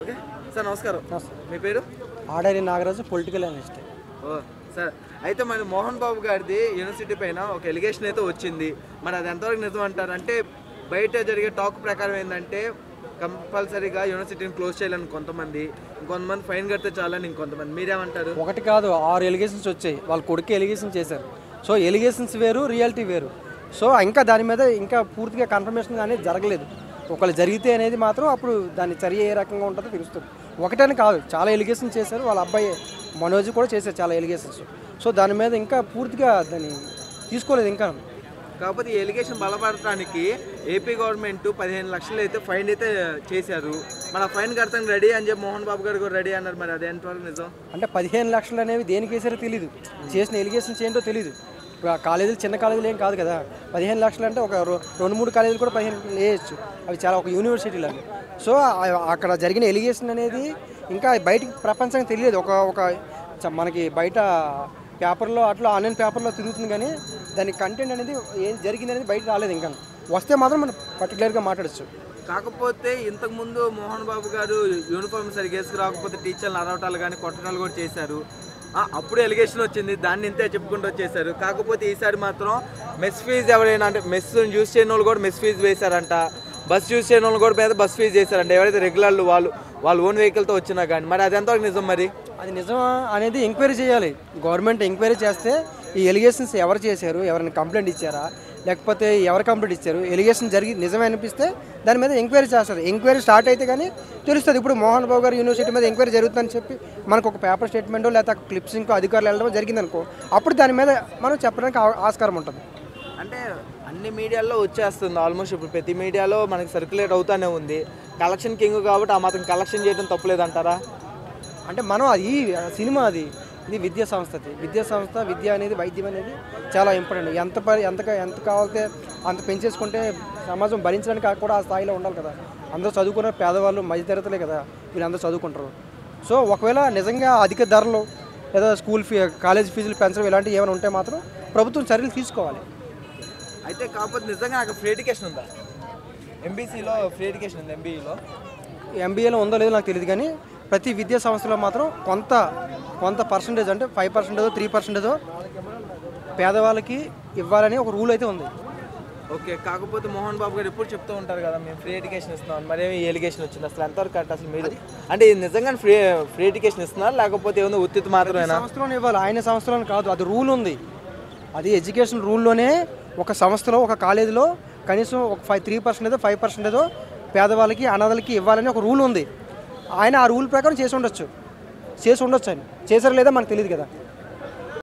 Okay sir నమస్కారం. మీ పేరు? Adari Nagaraju, political analyst. Oh sir, అయితే మరి మోహన్ బాబు గారిది యూనివర్సిటీ పైన ఒక ఎలిగేషన్ అయితే వచ్చింది. మరి అది ఎంతవరకు నిజం అంటారు? అంటే బయట జరిగే టాక్ ప్రకారం ఏంటంటే కంపల్సరీగా యూనివర్సిటీని క్లోజ్ చేయాలని కొంతమంది, ఇంకొంతమంది ఫైన్ కడితే చాలని ఇంకొంతమంది. మీరేమంటారు? ఒకటి కాదు 6 ఎలిగేషన్స్ వచ్చాయి. వాళ్ళ కొడుకు ఎలిగేషన్ చేశారు. సో ఎలిగేషన్స్ వేరు, రియాలిటీ వేరు. సో ఇంకా దాని మీద ఇంకా పూర్తిగా కన్ఫర్మేషన్ అనేది జరగలేదు. ఒకళ్ళు జరిగితే అనేది మాత్రం అప్పుడు దాని చర్య ఏ రకంగా ఉంటుందో తెలుస్తుంది. ఒకటని కాదు, చాలా ఎలిగేషన్ చేశారు. వాళ్ళ అబ్బాయి మనోజ్ కూడా చేశారు చాలా ఎలిగేషన్స్. సో దాని మీద ఇంకా పూర్తిగా దాన్ని తీసుకోలేదు ఇంకా. కాకపోతే ఈ ఎలిగేషన్ బలపడటానికి ఏపీ గవర్నమెంట్ 15 లక్షలు అయితే ఫైన్ అయితే చేశారు. మన ఫైన్ కడతానికి రెడీ అని చెప్పి మోహన్ బాబు గారు కూడా రెడీ అన్నారు. మరి అది ఎంతవరకు నిజం? అంటే 15 లక్షలు అనేవి దేనికి వేసారో తెలియదు, చేసిన ఎలిగేషన్స్ ఏంటో తెలియదు. కాలేజీలు చిన్న కాలేజీలు ఏం కాదు కదా. 15 లక్షలు అంటే ఒక 2-3 కాలేజీలు కూడా 15 వేయచ్చు. అవి చాలా ఒక యూనివర్సిటీలు అవి. సో అక్కడ జరిగిన ఎలిగేషన్ అనేది ఇంకా బయటికి ప్రపంచానికి తెలియదు. ఒక మనకి బయట పేపర్లో అట్లా ఆన్లైన్ పేపర్లో తిరుగుతుంది, కానీ దాని కంటెంట్ అనేది ఏం జరిగింది అనేది బయట రాలేదు. ఇంకా వస్తే మాత్రం మనం పర్టికులర్గా మాట్లాడచ్చు. కాకపోతే ఇంతకుముందు మోహన్ బాబు గారు యూనిఫామ్ సరిగ్గా వేసుకురాకపోతే టీచర్లు అరవటాలు కానీ కొట్టడాలు కూడా చేశారు. అప్పుడు ఎలిగేషన్ వచ్చింది, దాన్ని ఇంతే చెప్పుకుంటూ వచ్చేసారు. కాకపోతే ఈసారి మాత్రం మెస్ ఫీజు ఎవరైనా అంటే మెస్ యూజ్ చేయని వాళ్ళు కూడా మెస్ ఫీజు వేశారంట, బస్ యూజ్ చేయని వాళ్ళు కూడా మీద బస్ ఫీజు చేశారంట. ఎవరైతే రెగ్యులర్లు వాళ్ళు ఓన్ వెహికల్తో వచ్చినా కానీ. మరి అది ఎంతవరకు నిజం? మరి అది నిజం అనేది ఎంక్వైరీ చేయాలి. గవర్నమెంట్ ఎంక్వైరీ చేస్తే ఈ ఎలిగేషన్స్ ఎవరు చేశారు, ఎవరైనా కంప్లైంట్ ఇచ్చారా, లేకపోతే ఎవరు కంప్లైంట్ ఇచ్చారు, ఎలిగేషన్ జరిగి నిజమే అనిపిస్తే దాని మీద ఎంక్వైరీ చేస్తారు. ఎంక్వైరీ స్టార్ట్ అయితే కానీ తెలుస్తుంది. ఇప్పుడు మోహన్ బాబు గారు యూనివర్సిటీ మీద ఎంక్వైరీ జరుగుతుందని చెప్పి మనకు ఒక పేపర్ స్టేట్మెంటో లేకపోతే క్లిప్స్ ఇంకో అధికారులు వెళ్ళడం జరిగిందనుకో, అప్పుడు దాని మీద మనం చెప్పడానికి ఆస్కారం ఉంటుంది. అంటే అన్ని మీడియాల్లో వచ్చేస్తుంది ఆల్మోస్ట్. ఇప్పుడు ప్రతి మీడియాలో మనకి సర్క్యులేట్ అవుతూనే ఉంది. కలెక్షన్ కింగ్ కాబట్టి ఆ మాత్రం కలెక్షన్ చేయడం తప్పలేదంటారా? అంటే మనం అది సినిమా, ఇది విద్యా సంస్థ. విద్య అనేది, వైద్యం అనేది చాలా ఇంపార్టెంట్. ఎంత కావాలితే అంత పెంచేసుకుంటే సమాజం భరించడానికి కూడా ఆ స్థాయిలో ఉండాలి కదా. అందరూ చదువుకున్న పేదవాళ్ళు మధ్యతరగతులే కదా, వీళ్ళందరూ చదువుకుంటారు. సో ఒకవేళ నిజంగా అధిక ధరలు లేదా కాలేజ్ ఫీజులు పెంచడం ఇలాంటివి ఏమైనా ఉంటే మాత్రం ప్రభుత్వం చర్యలు తీసుకోవాలి. అయితే కాకపోతే నిజంగా నాకు ఫ్రీ ఎడ్యుకేషన్ ఉందా? ఎంబీసీలో ఫ్రీ ఎడ్యుకేషన్ ఉంది. ఎంబీఏలో ఉందో లేదో నాకు తెలియదు, కానీ ప్రతి విద్యా సంస్థలో మాత్రం కొంత పర్సంటేజ్ అంటే 5%, 3% పేదవాళ్ళకి ఇవ్వాలని ఒక రూల్ అయితే ఉంది. ఓకే, కాకపోతే మోహన్ బాబు గారు ఎప్పుడు చెప్తూ ఉంటారు కదా మేము ఫ్రీ ఎడ్యుకేషన్ ఇస్తున్నాం, మరేమి ఎలిగేషన్ వచ్చింది అసలు ఎంతవరకు కరెక్ట్? అసలు మీరు అంటే ఇది నిజంగా ఫ్రీ ఎడ్యుకేషన్ ఇస్తున్నారు లేకపోతే ఏమన్నా ఉత్తిత్ మాత్రమేనా? సంస్థలోనే ఇవ్వాలి, ఆయన సంస్థలోనే కాదు. అది రూల్ ఉంది. అది ఎడ్యుకేషన్ రూల్లోనే ఒక సంస్థలో ఒక కాలేజీలో కనీసం ఒక 3% 5% పేదవాళ్ళకి అనాథలకి ఇవ్వాలని ఒక రూల్ ఉంది. ఆయన ఆ రూల్ ప్రకారం చేసి ఉండొచ్చు ఆయన. చేశారో లేదా మనకు తెలియదు కదా.